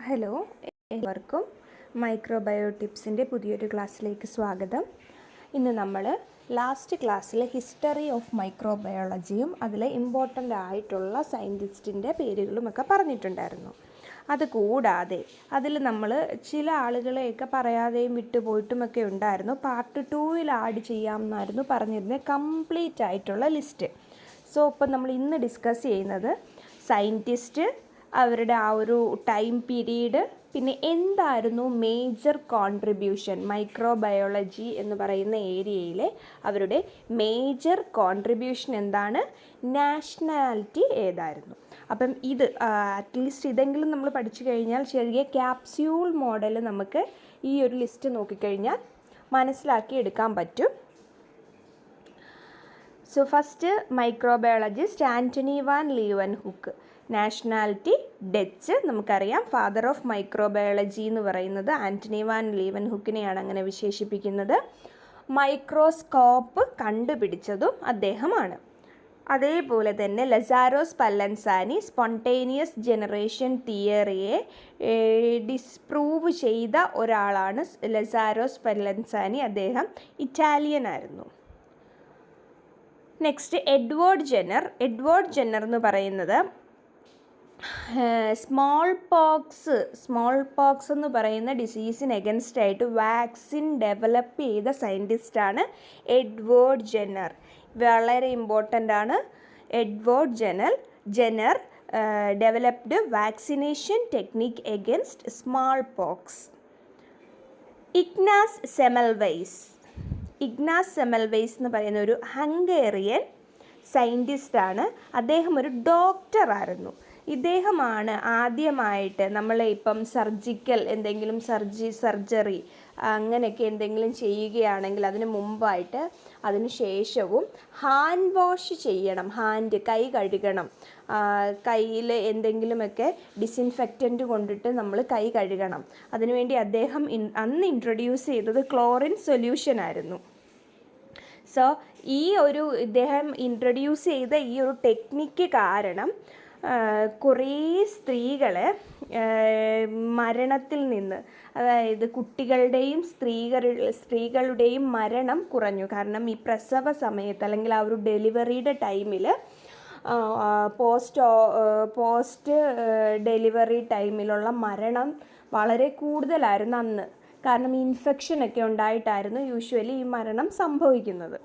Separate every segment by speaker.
Speaker 1: Hello, എല്ലാവർക്കും മൈക്രോബയോ ടിപ്സിൻ്റെ പുതിയൊരു ക്ലാസ്സിലേക്ക് സ്വാഗതം. ഇന്ന് നമ്മൾ ലാസ്റ്റ് ക്ലാസ്സിൽ ഹിസ്റ്ററി ഓഫ് മൈക്രോബയോളജിയും അതിൽ ഇമ്പോർട്ടൻ്റ് ആയിട്ടുള്ള സയൻറ്റിസ്റ്റിൻ്റെ പേരുകളുമൊക്കെ പറഞ്ഞിട്ടുണ്ടായിരുന്നു. അതുകൂടാതെ അതിൽ നമ്മൾ ചില ആളുകളെയൊക്കെ പറയാതെയും വിട്ടുപോയിട്ടുമൊക്കെ ഉണ്ടായിരുന്നു. പാർട്ട് 2 ആഡ് ചെയ്യാമെന്നായിരുന്നു പറഞ്ഞിരുന്നത്, കംപ്ലീറ്റ് ആയിട്ടുള്ള ലിസ്റ്റ്. സോ ഇപ്പം നമ്മൾ ഇന്ന് ഡിസ്കസ് ചെയ്യുന്നത് സയൻറ്റിസ്റ്റ്, അവരുടെ ആ ഒരു ടൈം പീരീഡ്, പിന്നെ എന്തായിരുന്നു മേജർ കോൺട്രിബ്യൂഷൻ മൈക്രോബയോളജി എന്ന് പറയുന്ന ഏരിയയിലെ അവരുടെ മേജർ കോൺട്രിബ്യൂഷൻ എന്താണ്, നാഷണാലിറ്റി ഏതായിരുന്നു. അപ്പം ഇത് അറ്റ്ലീസ്റ്റ് ഇതെങ്കിലും നമ്മൾ പഠിച്ചു കഴിഞ്ഞാൽ ചെറിയ ക്യാപ്സ്യൂൾ മോഡൽ നമുക്ക് ഈ ഒരു ലിസ്റ്റ് നോക്കിക്കഴിഞ്ഞാൽ മനസ്സിലാക്കി എടുക്കാൻ പറ്റും. So first microbiologist Antonie van Leeuwenhoek. Nationality Dutch, നമുക്കറിയാം. ഫാദർ ഓഫ് മൈക്രോബയോളജി എന്ന് പറയുന്നത് ആൻ്റണി വാൻ ലീവൻഹുക്കിനെയാണ് അങ്ങനെ വിശേഷിപ്പിക്കുന്നത്. മൈക്രോസ്കോപ്പ് കണ്ടുപിടിച്ചതും അദ്ദേഹമാണ്. അതേപോലെ തന്നെ ലസാരോ സ്പല്ലൻസാനി സ്പോണ്ടേനിയസ് ജനറേഷൻ തിയറിയെ ഡിസ്പ്രൂവ് ചെയ്ത ഒരാളാണ് ലസാരോ സ്പല്ലൻസാനി. അദ്ദേഹം ഇറ്റാലിയൻ ആയിരുന്നു. നെക്സ്റ്റ് എഡ്വേർഡ് ജെന്നർ എന്ന് പറയുന്നത് സ്മോൾ പോക്സ് എന്ന് പറയുന്ന ഡിസീസിന് എഗൻസ്റ്റ് ആയിട്ട് വാക്സിൻ ഡെവലപ്പ് ചെയ്ത സയൻറ്റിസ്റ്റാണ് എഡ്വേർഡ് ജെന്നർ. വളരെ ഇമ്പോർട്ടൻ്റ് ആണ്. Edward Jenner developed vaccination technique against smallpox. Ignaz Semmelweis എന്ന് പറയുന്ന ഒരു ഹംഗേറിയൻ സയൻറ്റിസ്റ്റാണ്. അദ്ദേഹം ഒരു ഡോക്ടറായിരുന്നു. ഇദ്ദേഹമാണ് ആദ്യമായിട്ട് നമ്മളെ ഇപ്പം സർജിക്കൽ എന്തെങ്കിലും സർജറി അങ്ങനെയൊക്കെ എന്തെങ്കിലും ചെയ്യുകയാണെങ്കിൽ അതിന് മുമ്പായിട്ട് അതിന് ശേഷവും ഹാൻഡ് വാഷ് ചെയ്യണം, കൈ കഴുകണം. കയ്യിൽ എന്തെങ്കിലുമൊക്കെ ഡിസിൻഫെക്റ്റൻറ്റ് കൊണ്ടിട്ട് നമ്മൾ കൈ കഴുകണം. അതിനുവേണ്ടി അദ്ദേഹം അന്ന് ഇൻട്രൊഡ്യൂസ് ചെയ്തത് ക്ലോറിൻ സൊല്യൂഷൻ ആയിരുന്നു. സോ ഇദ്ദേഹം ഇൻട്രൊഡ്യൂസ് ചെയ്ത ഈ ഒരു ടെക്നിക്ക് കാരണം കുറേ സ്ത്രീകളെ മരണത്തിൽ നിന്ന്, അതായത് കുട്ടികളുടെയും സ്ത്രീകളുടെയും മരണം കുറഞ്ഞു. കാരണം ഈ പ്രസവ സമയത്ത് അല്ലെങ്കിൽ ആ ഒരു ഡെലിവറിയുടെ ടൈമിൽ പോസ്റ്റ് ഡെലിവറി ടൈമിലുള്ള മരണം വളരെ കൂടുതലായിരുന്നു അന്ന്. കാരണം ഇൻഫെക്ഷനൊക്കെ ഉണ്ടായിട്ടായിരുന്നു യൂഷ്വലി ഈ മരണം സംഭവിക്കുന്നത്.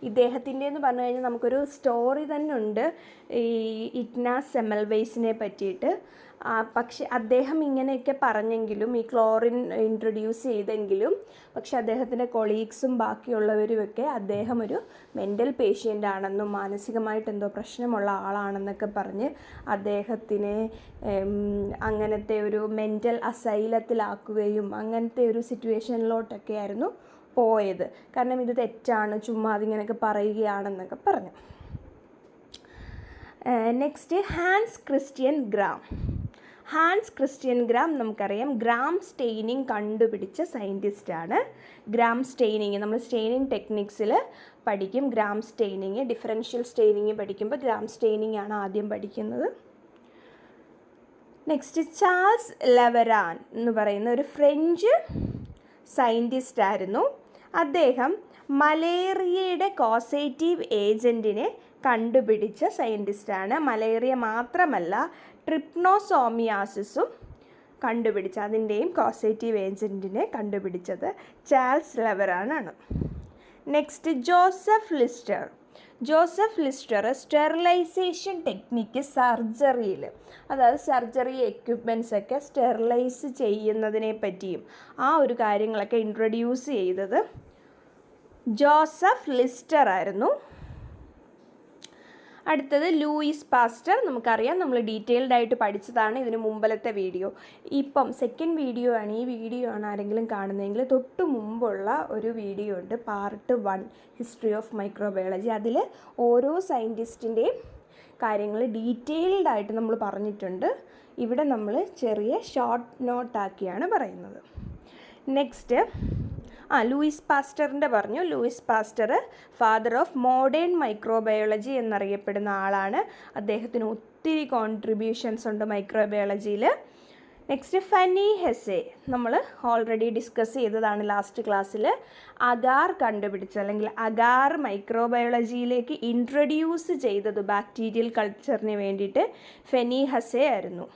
Speaker 1: ഇദ്ദേഹത്തിൻ്റെ എന്ന് പറഞ്ഞു കഴിഞ്ഞാൽ നമുക്കൊരു സ്റ്റോറി തന്നെ ഉണ്ട് ഈ ഇഗ്നാസ് സെമൽവൈസിനെ പറ്റിയിട്ട്. പക്ഷെ അദ്ദേഹം ഇങ്ങനെയൊക്കെ പറഞ്ഞെങ്കിലും, ഈ ക്ലോറിൻ ഇൻട്രൊഡ്യൂസ് ചെയ്തെങ്കിലും, പക്ഷെ അദ്ദേഹത്തിൻ്റെ കൊളീഗ്സും ബാക്കിയുള്ളവരുമൊക്കെ അദ്ദേഹം ഒരു മെൻ്റൽ പേഷ്യൻ്റ് ആണെന്നും മാനസികമായിട്ട് എന്തോ പ്രശ്നമുള്ള ആളാണെന്നൊക്കെ പറഞ്ഞ് അദ്ദേഹത്തിനെ അങ്ങനത്തെ ഒരു മെൻ്റൽ അസൈലത്തിലാക്കുകയും അങ്ങനത്തെ ഒരു സിറ്റുവേഷനിലോട്ടൊക്കെ ആയിരുന്നു പോയത്. കാരണം ഇത് തെറ്റാണ്, ചുമ്മാ അതിങ്ങനെയൊക്കെ പറയുകയാണെന്നൊക്കെ പറഞ്ഞു. നെക്സ്റ്റ് ഹാൻസ് ക്രിസ്ത്യൻ ഗ്രാം നമുക്കറിയാം. ഗ്രാം സ്റ്റെയിനിങ് കണ്ടുപിടിച്ച സയൻറ്റിസ്റ്റാണ്. ഗ്രാം സ്റ്റെയിനിങ് നമ്മൾ സ്റ്റെയിനിങ് ടെക്നിക്സിൽ പഠിക്കും. ഗ്രാം സ്റ്റെയിനിങ്, ഡിഫറൻഷ്യൽ സ്റ്റെയിനിങ് പഠിക്കുമ്പോൾ ഗ്രാം സ്റ്റെയിനിങ് ആണ് ആദ്യം പഠിക്കുന്നത്. നെക്സ്റ്റ് ചാൾസ് ലവറാൻ എന്ന് പറയുന്ന ഒരു ഫ്രഞ്ച് സയൻറ്റിസ്റ്റ് ആയിരുന്നു. അദ്ദേഹം മലേറിയയുടെ കോസേറ്റീവ് ഏജൻറ്റിനെ കണ്ടുപിടിച്ച സയൻറ്റിസ്റ്റാണ്. മലേറിയ മാത്രമല്ല, ട്രിപ്നോസോമിയാസിസും അതിൻ്റെയും കോസേറ്റീവ് ഏജൻറ്റിനെ കണ്ടുപിടിച്ചത് ചാൾസ് ലവറാനാണ്. Next Joseph Lister sterilization technique സർജറിയിൽ, അതായത് സർജറി എക്യുപ്മെൻറ്റ്സ് ഒക്കെ സ്റ്റെറിലൈസ് ചെയ്യുന്നതിനെ പറ്റിയും ആ ഒരു കാര്യങ്ങളൊക്കെ ഇൻട്രൊഡ്യൂസ് ചെയ്തത് ജോസഫ് ലിസ്റ്റർ ആയിരുന്നു. അടുത്തത് ലൂയിസ് പാസ്റ്റർ. നമുക്കറിയാം, നമ്മൾ ഡീറ്റെയിൽഡ് ആയിട്ട് പഠിച്ചതാണ് ഇതിന് മുമ്പലത്തെ വീഡിയോ. ഇപ്പം സെക്കൻഡ് വീഡിയോ ആണ്. ഈ വീഡിയോ ആണ് ആരെങ്കിലും കാണുന്നതെങ്കിൽ തൊട്ട് മുമ്പുള്ള ഒരു വീഡിയോ ഉണ്ട്, പാർട്ട് 1 ഹിസ്റ്ററി ഓഫ് മൈക്രോബയോളജി. അതിൽ ഓരോ സയൻറ്റിസ്റ്റിൻ്റെയും കാര്യങ്ങൾ ഡീറ്റെയിൽഡ് ആയിട്ട് നമ്മൾ പറഞ്ഞിട്ടുണ്ട്. ഇവിടെ നമ്മൾ ചെറിയ ഷോർട്ട് നോട്ടാക്കിയാണ് പറയുന്നത്. നെക്സ്റ്റ് ലൂയിസ് പാസ്റ്ററിൻ്റെ പറഞ്ഞു. Louis Pasteur father of modern microbiology എന്നറിയപ്പെടുന്ന ആളാണ്. അദ്ദേഹത്തിന് ഒത്തിരി കോൺട്രിബ്യൂഷൻസ് ഉണ്ട് മൈക്രോബയോളജിയിൽ. നെക്സ്റ്റ് ഫെനി ഹെസെ, നമ്മൾ ഓൾറെഡി ഡിസ്കസ് ചെയ്തതാണ് ലാസ്റ്റ് ക്ലാസ്സിൽ. അഗാർ കണ്ടുപിടിച്ച അല്ലെങ്കിൽ അഗാർ മൈക്രോബയോളജിയിലേക്ക് ഇൻട്രൊഡ്യൂസ് ചെയ്തത് ബാക്ടീരിയൽ കൾച്ചറിന് വേണ്ടിയിട്ട് ഫെനി ഹെസെ ആയിരുന്നു.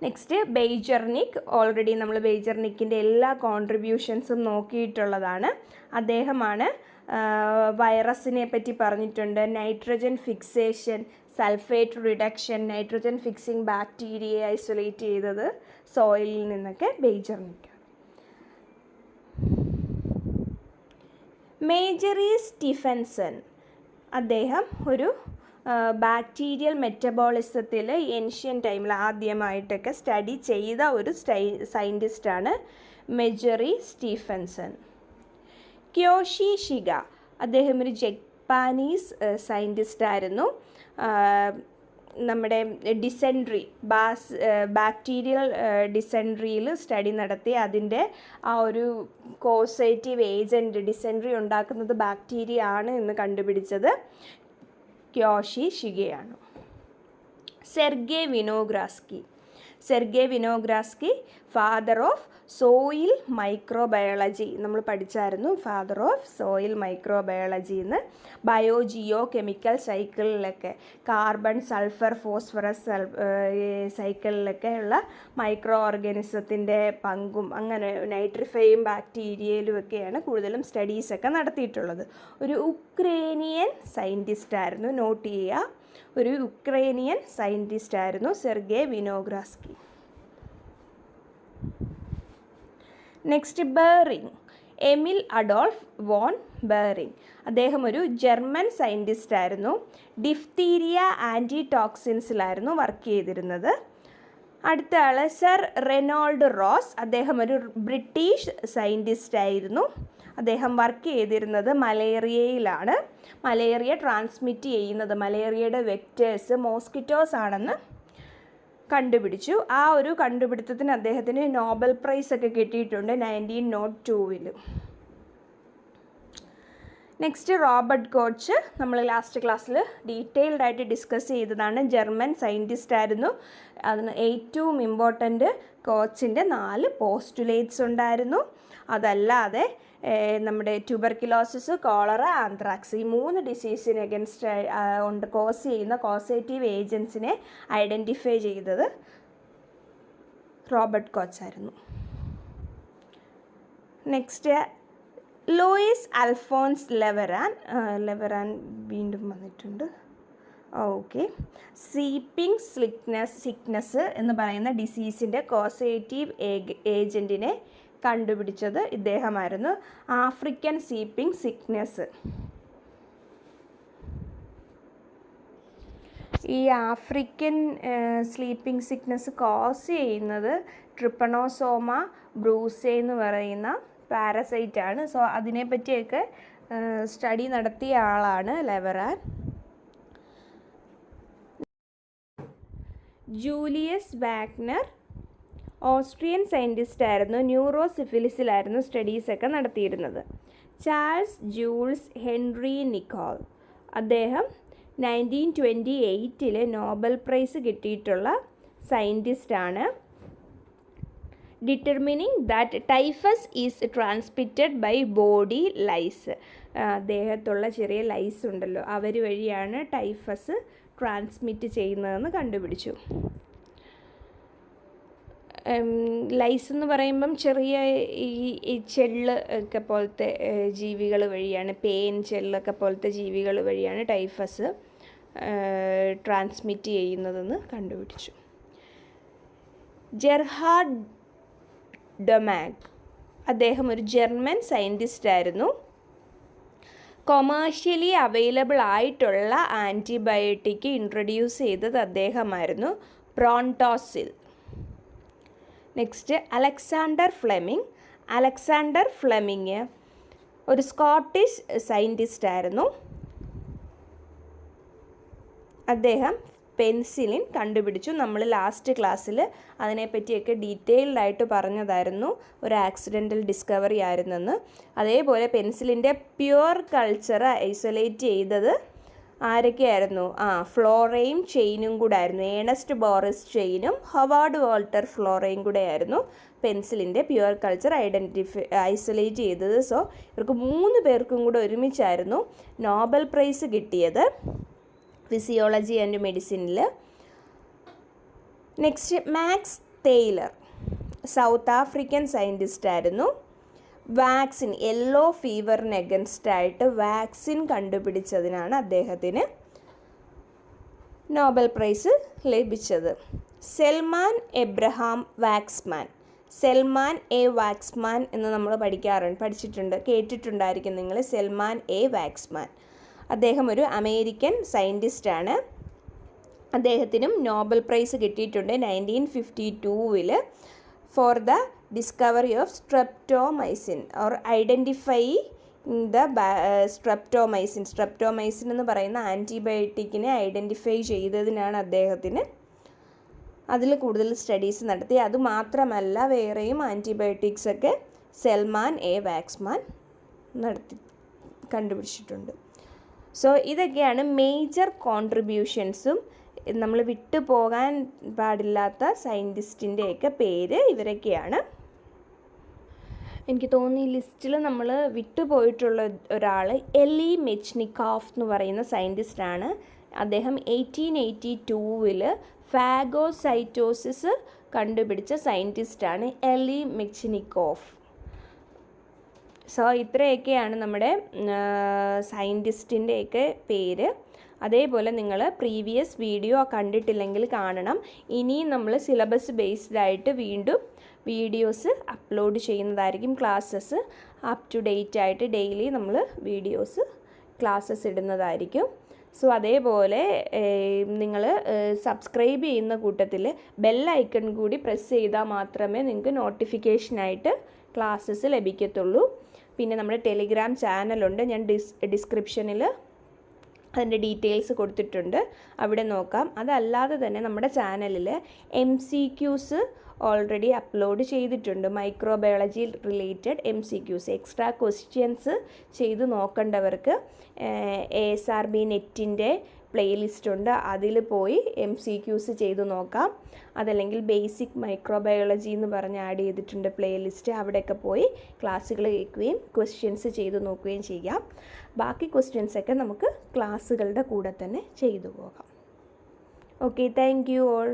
Speaker 1: നെക്സ്റ്റ് ബെയ്ജർനിക്, ഓൾറെഡി നമ്മൾ ബെയ്ജർനിക്കിൻ്റെ എല്ലാ കോൺട്രിബ്യൂഷൻസും നോക്കിയിട്ടുള്ളതാണ്. അദ്ദേഹമാണ് വൈറസിനെ പറ്റി പറഞ്ഞിട്ടുണ്ട്. Nitrogen fixation, sulphate reduction, nitrogen fixing ബാക്ടീരിയയെ ഐസൊലേറ്റ് ചെയ്തത് സോയിലിൽ നിന്നൊക്കെ ബെയ്ജർനിക്കാണ്. മേജറി സ്റ്റീഫൻസൺ, അദ്ദേഹം ഒരു ബാക്ടീരിയൽ മെറ്റബോളിസത്തിൽ ഏൻഷ്യൻ ടൈമിൽ ആദ്യമായിട്ടൊക്കെ സ്റ്റഡി ചെയ്ത ഒരു സയൻറ്റിസ്റ്റാണ് മെജറി സ്റ്റീഫൻസൺ. ക്യോഷി ഷിഗ, അദ്ദേഹം ഒരു ജപ്പാനീസ് സയൻറ്റിസ്റ്റായിരുന്നു. നമ്മുടെ ഡിസെൻട്രി, ബാക്ടീരിയൽ ഡിസെൻട്രിയിൽ സ്റ്റഡി നടത്തി അതിൻ്റെ ആ ഒരു കോസേറ്റീവ് ഏജൻറ്റ്, ഡിസെൻട്രി ഉണ്ടാക്കുന്നത് ബാക്ടീരിയ ആണ് എന്ന് കണ്ടുപിടിച്ചത് ക്യോഷി ഷിഗയാണ്. Sergei Winogradsky father of soil microbiology, നമ്മൾ പഠിച്ചായിരുന്നു ഫാദർ ഓഫ് സോയിൽ മൈക്രോബയോളജി എന്ന്. ബയോജിയോ കെമിക്കൽ സൈക്കിളിലൊക്കെ കാർബൺ, സൾഫർ, ഫോസ്ഫറസ് സൈക്കിളിലൊക്കെ ഉള്ള മൈക്രോ ഓർഗാനിസത്തിൻ്റെ പങ്കും അങ്ങനെ നൈട്രിഫൈയും ബാക്ടീരിയയിലും ഒക്കെയാണ് കൂടുതലും സ്റ്റഡീസൊക്കെ നടത്തിയിട്ടുള്ളത്. ഒരു ഉക്രേനിയൻ സയൻറ്റിസ്റ്റായിരുന്നു, നോട്ട് ചെയ്യുക, ഒരു യുക്രേനിയൻ സയൻറ്റിസ്റ്റായിരുന്നു സെർഗേ വിനോഗ്രാസ്കി. നെക്സ്റ്റ് ബെറിങ്, എമിൽ അഡോൾഫ് വോൺ ബെറിങ്, അദ്ദേഹം ഒരു ജർമ്മൻ സയൻറ്റിസ്റ്റായിരുന്നു. ഡിഫ്തീരിയ ആൻറ്റിടോക്സിൻസിലായിരുന്നു വർക്ക് ചെയ്തിരുന്നത്. അടുത്ത ആൾ സർ റെനോൾഡ് റോസ്, അദ്ദേഹം ഒരു ബ്രിട്ടീഷ് സയൻറ്റിസ്റ്റായിരുന്നു. അദ്ദേഹം വർക്ക് ചെയ്തിരുന്നത് മലേറിയയിലാണ്. മലേറിയ ട്രാൻസ്മിറ്റ് ചെയ്യുന്നത്, മലേറിയയുടെ വെക്റ്റേഴ്സ് മോസ്കിറ്റോസ് ആണെന്ന് കണ്ടുപിടിച്ചു. ആ ഒരു കണ്ടുപിടുത്തത്തിന് അദ്ദേഹത്തിന് നോബൽ പ്രൈസ് ഒക്കെ കിട്ടിയിട്ടുണ്ട് 1902. നെക്സ്റ്റ് റോബർട്ട് കോച്ച്, നമ്മൾ ലാസ്റ്റ് ക്ലാസ്സിൽ ഡീറ്റെയിൽഡ് ആയിട്ട് ഡിസ്കസ് ചെയ്തതാണ്. ജർമ്മൻ സയൻറ്റിസ്റ്റ് ആയിരുന്നു. അതിന് ഏറ്റവും ഇമ്പോർട്ടൻ്റ് കോച്ചിൻ്റെ 4 പോസ്റ്റുലേറ്റ്സ് ഉണ്ടായിരുന്നു. അതല്ലാതെ നമ്മുടെ ട്യൂബർക്യുലോസിസ്, കോളറ, ആന്ത്രാക്സ്, ഈ 3 ഡിസീസിന് അഗൻസ്റ്റ് കോസ് ചെയ്യുന്ന കോസേറ്റീവ് ഏജൻസിനെ ഐഡൻറ്റിഫൈ ചെയ്തത് റോബർട്ട് കോച്ചായിരുന്നു. നെക്സ്റ്റ് ലൂയിസ് അൽഫോൺസ് ലെവറാൻ വീണ്ടും വന്നിട്ടുണ്ട്. ഓക്കെ, സീപ്പിംഗ് സിക്നസ് എന്ന് പറയുന്ന ഡിസീസിൻ്റെ കോസേറ്റീവ് ഏജൻറ്റിനെ കണ്ടുപിടിച്ചത് ഇദ്ദേഹമായിരുന്നു. ആഫ്രിക്കൻ സീപ്പിംഗ് സിക്നസ്, ഈ ആഫ്രിക്കൻ സ്ലീപ്പിംഗ് സിക്നസ് കോസ് ചെയ്യുന്നത് ട്രിപ്പണോസോമ ബ്രൂസെ എന്ന് പറയുന്ന പാരസൈറ്റാണ്. സോ അതിനെപ്പറ്റിയൊക്കെ സ്റ്റഡി നടത്തിയ ആളാണ് ലെവറാൻ. ജൂലിയസ് വാഗ്നർ ഓസ്ട്രിയൻ സയൻറ്റിസ്റ്റ് ആയിരുന്നു. ന്യൂറോസിഫിലിസിലായിരുന്നു സ്റ്റഡീസൊക്കെ നടത്തിയിരുന്നത്. ചാൾസ് ജൂൾസ് ഹെൻറി നിക്കോൾ, അദ്ദേഹം 1928 നോബൽ പ്രൈസ് കിട്ടിയിട്ടുള്ള സയൻറ്റിസ്റ്റാണ്. Determining that typhus is transmitted by body lice, ദേഹത്തുള്ള ചെറിയ ലൈസ് ഉണ്ടല്ലോ, അവർ വഴിയാണ് ടൈഫസ് ട്രാൻസ്മിറ്റ് ചെയ്യുന്നതെന്ന് കണ്ടുപിടിച്ചു. ലൈസ് എന്ന് പറയുമ്പം ചെറിയ ഈ ചെള്ള് ഒക്കെ പോലത്തെ ജീവികൾ വഴിയാണ്, പേൻ, ചെള്ളൊക്കെ പോലത്തെ ജീവികൾ വഴിയാണ് ടൈഫസ് ട്രാൻസ്മിറ്റ് ചെയ്യുന്നതെന്ന് കണ്ടുപിടിച്ചു. ജെർഹാർഡ് ഡൊമാഗ്, അദ്ദേഹം ഒരു ജർമ്മൻ സയൻറ്റിസ്റ്റ് ആയിരുന്നു. കൊമേഴ്ഷ്യലി അവൈലബിൾ ആയിട്ടുള്ള ആൻറ്റിബയോട്ടിക് ഇൻട്രൊഡ്യൂസ് ചെയ്തത് അദ്ദേഹമായിരുന്നു, പ്രോണ്ടോസിൽ. നെക്സ്റ്റ് അലക്സാണ്ടർ ഫ്ലെമിങ് ഒരു സ്കോട്ടിഷ് സയൻറ്റിസ്റ്റ് ആയിരുന്നു. അദ്ദേഹം പെൻസിലിൻ കണ്ടുപിടിച്ചു. നമ്മൾ ലാസ്റ്റ് ക്ലാസ്സിൽ അതിനെപ്പറ്റിയൊക്കെ ഡീറ്റെയിൽഡ് ആയിട്ട് പറഞ്ഞതായിരുന്നു, ഒരു ആക്സിഡൻ്റൽ ഡിസ്കവറി ആയിരുന്നെന്ന്. അതേപോലെ പെൻസിലിൻ്റെ പ്യുവർ കൾച്ചർ ഐസൊലേറ്റ് ചെയ്തത് ആരൊക്കെയായിരുന്നു? ഫ്ലോറയും ചെയിനും കൂടെ ആയിരുന്നു. ഏണസ്റ്റ് ബോറിസ് ചെയിനും ഹൊവാർഡ് വാൾട്ടർ ഫ്ലോറയും കൂടെ ആയിരുന്നു പെൻസിലിൻ്റെ പ്യുവർ കൾച്ചർ ഐസൊലേറ്റ് ചെയ്തത്. സോ ഇവർക്ക് 3 പേർക്കും കൂടെ ഒരുമിച്ചായിരുന്നു നോബൽ പ്രൈസ് കിട്ടിയത് ഫിസിയോളജി ആൻഡ് മെഡിസിനിൽ. Next Max Theiler, South African scientist ആയിരുന്നു. വാക്സിൻ, യെല്ലോ ഫീവറിന് എഗൻസ്റ്റായിട്ട് വാക്സിൻ കണ്ടുപിടിച്ചതിനാണ് അദ്ദേഹത്തിന് നോബൽ പ്രൈസ് ലഭിച്ചത്. Selman Abraham Waksman, Selman A Waksman എന്ന് നമ്മൾ പഠിച്ചിട്ടുണ്ട്, കേട്ടിട്ടുണ്ടായിരിക്കും നിങ്ങൾ. സെൽമാൻ എ വാക്സ്മാൻ അദ്ദേഹം ഒരു അമേരിക്കൻ സയൻറ്റിസ്റ്റാണ്. അദ്ദേഹത്തിനും നോബൽ പ്രൈസ് കിട്ടിയിട്ടുണ്ട് 1952 for the discovery of streptomycin or identify the streptomycin. Streptomycin എന്ന് പറയുന്ന ആൻറ്റിബയോട്ടിക്കിനെ ഐഡൻറ്റിഫൈ ചെയ്തതിനാണ് അദ്ദേഹത്തിന് അതിൽ കൂടുതൽ സ്റ്റഡീസ് നടത്തി. അതുമാത്രമല്ല വേറെയും ആൻറ്റിബയോട്ടിക്സൊക്കെ സെൽമാൻ എ വാക്സ്മാൻ കണ്ടുപിടിച്ചിട്ടുണ്ട്. സോ ഇതൊക്കെയാണ് മേജർ കോൺട്രിബ്യൂഷൻസും നമ്മൾ വിട്ടുപോകാൻ പാടില്ലാത്ത സയൻറ്റിസ്റ്റിൻ്റെയൊക്കെ പേര് ഇവരൊക്കെയാണ്. എനിക്ക് തോന്നുന്നു ഈ ലിസ്റ്റിൽ നമ്മൾ വിട്ടുപോയിട്ടുള്ള ഒരാൾ എലി മെച്ച്നിക്കോഫ് എന്ന് പറയുന്ന സയൻറ്റിസ്റ്റാണ്. അദ്ദേഹം 1882 ഫാഗോസൈറ്റോസിസ് കണ്ടുപിടിച്ച സയൻറ്റിസ്റ്റാണ് എലി മെച്ച്നിക്കോഫ്. സോ ഇത്രയൊക്കെയാണ് നമ്മുടെ സയൻറ്റിസ്റ്റിൻ്റെയൊക്കെ പേര്. അതേപോലെ നിങ്ങൾ പ്രീവിയസ് വീഡിയോ കണ്ടിട്ടില്ലെങ്കിൽ കാണണം. ഇനിയും നമ്മൾ സിലബസ് ബേസ്ഡ് ആയിട്ട് വീണ്ടും വീഡിയോസ് അപ്ലോഡ് ചെയ്യുന്നതായിരിക്കും. ക്ലാസ്സസ് അപ് ടു ഡേറ്റ് ആയിട്ട് ഡെയിലി നമ്മൾ ക്ലാസ്സസ് ഇടുന്നതായിരിക്കും. സോ അതേപോലെ നിങ്ങൾ സബ്സ്ക്രൈബ് ചെയ്യുന്ന കൂട്ടത്തിൽ ബെൽ ഐക്കൺ കൂടി പ്രസ് ചെയ്താൽ മാത്രമേ നിങ്ങൾക്ക് നോട്ടിഫിക്കേഷനായിട്ട് ക്ലാസ്സസ് ലഭിക്കത്തുള്ളൂ. പിന്നെ നമ്മുടെ ടെലിഗ്രാം ചാനലുണ്ട്, ഞാൻ ഡിസ്ക്രിപ്ഷനിൽ അതിൻ്റെ ഡീറ്റെയിൽസ് കൊടുത്തിട്ടുണ്ട്, അവിടെ നോക്കാം. അതല്ലാതെ തന്നെ നമ്മുടെ ചാനലിൽ MCQs ഓൾറെഡി അപ്ലോഡ് ചെയ്തിട്ടുണ്ട്. Microbiology related MCQs, extra questions ചെയ്ത് നോക്കേണ്ടവർക്ക് ASRB നെറ്റിൻ്റെ പ്ലേലിസ്റ്റ് ഉണ്ട്, അതിൽ പോയി MCQs ചെയ്ത് നോക്കാം. അതല്ലെങ്കിൽ ബേസിക് മൈക്രോബയോളജി എന്ന് പറഞ്ഞ് ആഡ് ചെയ്തിട്ടുണ്ട് പ്ലേലിസ്റ്റ്, അവിടെയൊക്കെ പോയി ക്ലാസ്സുകൾ കേൾക്കുകയും ക്വസ്റ്റ്യൻസ് ചെയ്ത് നോക്കുകയും ചെയ്യാം. ബാക്കി ക്വസ്റ്റ്യൻസൊക്കെ നമുക്ക് ക്ലാസ്സുകളുടെ കൂടെ തന്നെ ചെയ്തു പോകാം. Okay, thank you all.